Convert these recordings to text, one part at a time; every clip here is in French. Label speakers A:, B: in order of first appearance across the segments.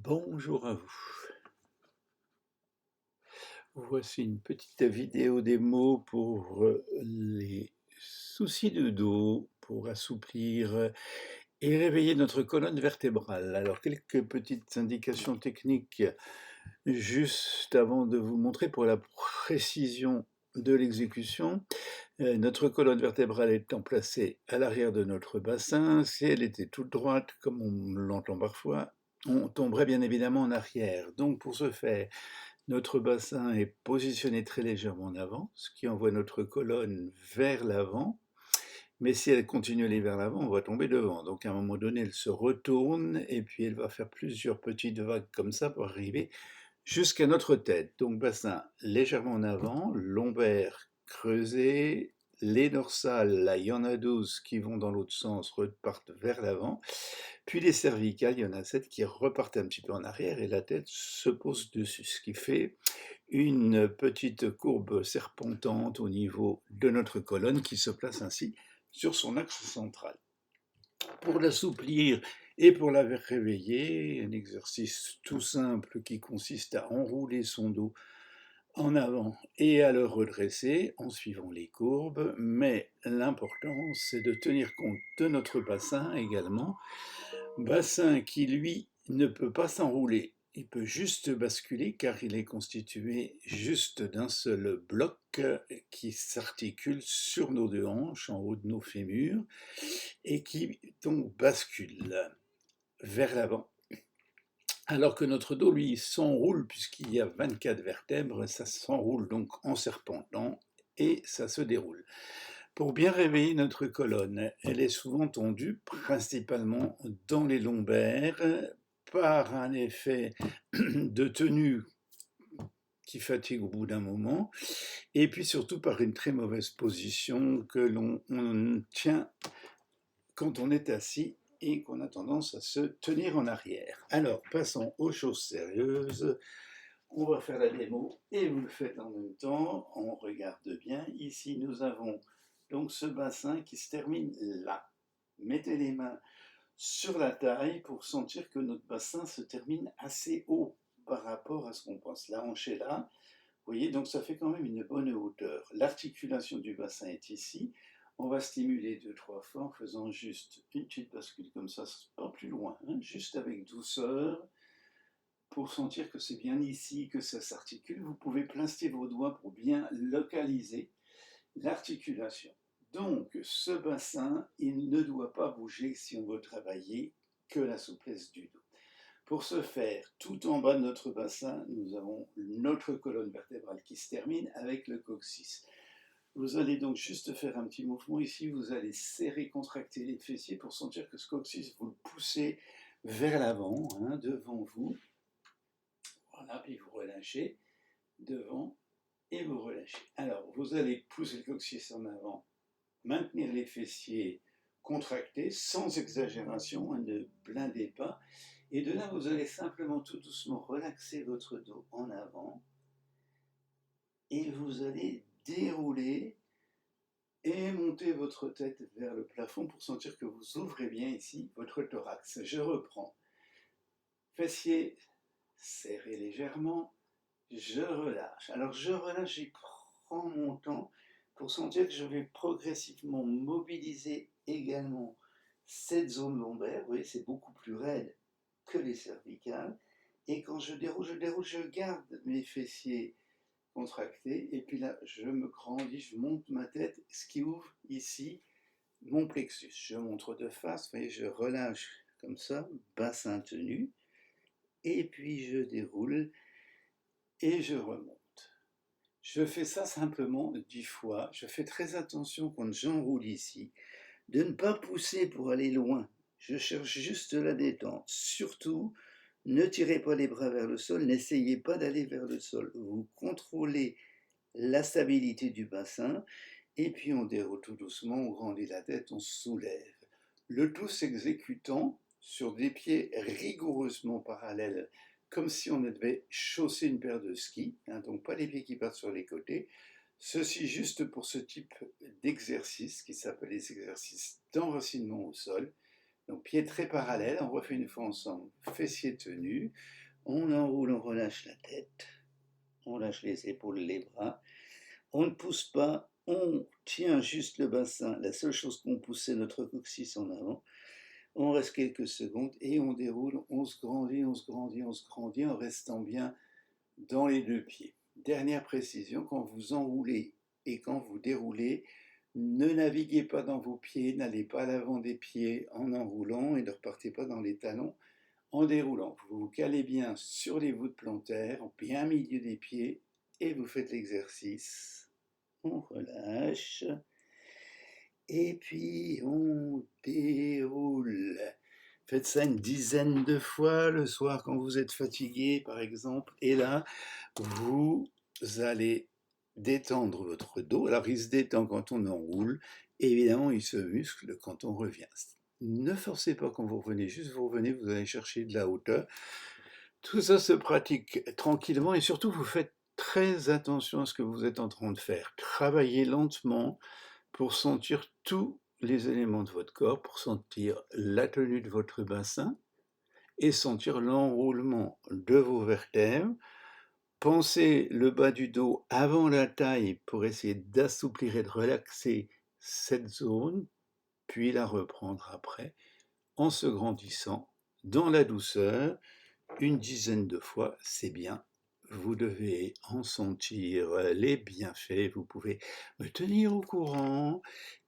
A: Bonjour à vous. Voici une petite vidéo démo pour les soucis de dos, pour assouplir et réveiller notre colonne vertébrale. Alors, quelques petites indications techniques juste avant de vous montrer pour la précision de l'exécution. Notre colonne vertébrale étant placée à l'arrière de notre bassin, si elle était toute droite, comme on l'entend parfois, on tomberait bien évidemment en arrière. Donc, pour ce faire, notre bassin est positionné très légèrement en avant, ce qui envoie notre colonne vers l'avant. Mais si elle continue à aller vers l'avant, on va tomber devant. Donc à un moment donné, elle se retourne et puis elle va faire plusieurs petites vagues comme ça pour arriver jusqu'à notre tête. Donc bassin légèrement en avant, lombaire creusé, les dorsales, là il y en a 12 qui vont dans l'autre sens, repartent vers l'avant. Puis les cervicales, il y en a 7 qui repartent un petit peu en arrière et la tête se pose dessus, ce qui fait une petite courbe serpentante au niveau de notre colonne qui se place ainsi sur son axe central. Pour l'assouplir et pour la réveiller, un exercice tout simple qui consiste à enrouler son dos en avant et à le redresser en suivant les courbes, mais l'important c'est de tenir compte de notre bassin également, bassin qui lui ne peut pas s'enrouler, il peut juste basculer car il est constitué juste d'un seul bloc qui s'articule sur nos deux hanches en haut de nos fémurs et qui donc bascule vers l'avant. Alors que notre dos, lui, s'enroule, puisqu'il y a 24 vertèbres, ça s'enroule donc en serpentant et ça se déroule. Pour bien réveiller notre colonne, elle est souvent tendue, principalement dans les lombaires, par un effet de tenue qui fatigue au bout d'un moment, et puis surtout par une très mauvaise position que l'on tient quand on est assis et qu'on a tendance à se tenir en arrière. Alors, passons aux choses sérieuses. On va faire la démo et vous le faites en même temps. On regarde bien. Ici, nous avons donc ce bassin qui se termine là. Mettez les mains sur la taille pour sentir que notre bassin se termine assez haut par rapport à ce qu'on pense. La hanche est là. Vous voyez, donc ça fait quand même une bonne hauteur. L'articulation du bassin est ici. On va stimuler 2-3 fois en faisant juste une petite bascule comme ça, pas plus loin, hein, juste avec douceur, pour sentir que c'est bien ici que ça s'articule. Vous pouvez placer vos doigts pour bien localiser l'articulation. Donc, ce bassin, il ne doit pas bouger si on veut travailler que la souplesse du dos. Pour ce faire, tout en bas de notre bassin, nous avons notre colonne vertébrale qui se termine avec le coccyx. Vous allez donc juste faire un petit mouvement ici, vous allez serrer, contracter les fessiers pour sentir que ce coccyx, vous le poussez vers l'avant, hein, devant vous. Voilà, puis vous relâchez devant et vous relâchez. Alors, vous allez pousser le coccyx en avant, maintenir les fessiers contractés, sans exagération, hein, ne blindez pas. Et de là, vous allez simplement tout doucement relaxer votre dos en avant et vous allez dérouler et monter votre tête vers le plafond pour sentir que vous ouvrez bien ici votre thorax. Je reprends. Fessiers serrés légèrement, je relâche. Alors je relâche et prends mon temps pour sentir que je vais progressivement mobiliser également cette zone lombaire. Vous voyez, c'est beaucoup plus raide que les cervicales. Et quand je déroule, je garde mes fessiers contractés. Et puis là, je me grandis, je monte ma tête, ce qui ouvre ici mon plexus. Je montre de face, vous voyez, je relâche comme ça, bassin tenu. Et puis je déroule et je remonte. Je fais ça simplement 10 fois. Je fais très attention quand j'enroule ici, de ne pas pousser pour aller loin. Je cherche juste la détente. Surtout, ne tirez pas les bras vers le sol, n'essayez pas d'aller vers le sol. Vous contrôlez la stabilité du bassin et puis on déroule tout doucement, on grandit la tête, on soulève. Le tout s'exécutant sur des pieds rigoureusement parallèles, comme si on devait chausser une paire de skis, hein, donc pas les pieds qui partent sur les côtés. Ceci juste pour ce type d'exercice qui s'appelle les exercices d'enracinement au sol. Donc pieds très parallèles, on refait une fois ensemble. Fessiers tenus, on enroule, on relâche la tête, on lâche les épaules, les bras. On ne pousse pas, on tient juste le bassin. La seule chose qu'on pousse, c'est notre coccyx en avant. On reste quelques secondes et on déroule, on se grandit, on se grandit, on se grandit en restant bien dans les deux pieds. Dernière précision, quand vous enroulez et quand vous déroulez, ne naviguez pas dans vos pieds, n'allez pas à l'avant des pieds en enroulant et ne repartez pas dans les talons en déroulant. Vous vous calez bien sur les voûtes plantaires, en plein milieu des pieds et vous faites l'exercice. On relâche et puis on déroule. Faites ça une dizaine de fois le soir quand vous êtes fatigué, par exemple. Et là, vous allez détendre votre dos. Alors, il se détend quand on enroule. Et évidemment, il se muscle quand on revient. Ne forcez pas quand vous revenez. Juste vous revenez, vous allez chercher de la hauteur. Tout ça se pratique tranquillement. Et surtout, vous faites très attention à ce que vous êtes en train de faire. Travaillez lentement pour sentir tous les éléments de votre corps, pour sentir la tenue de votre bassin et sentir l'enroulement de vos vertèbres. Pensez le bas du dos avant la taille pour essayer d'assouplir et de relaxer cette zone, puis la reprendre après en se grandissant dans la douceur. Une dizaine de fois, c'est bien. Vous devez en sentir les bienfaits. Vous pouvez me tenir au courant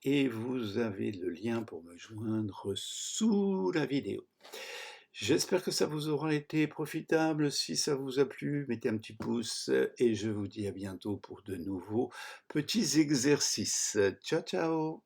A: et vous avez le lien pour me joindre sous la vidéo. J'espère que ça vous aura été profitable. Si ça vous a plu, mettez un petit pouce et je vous dis à bientôt pour de nouveaux petits exercices. Ciao, ciao!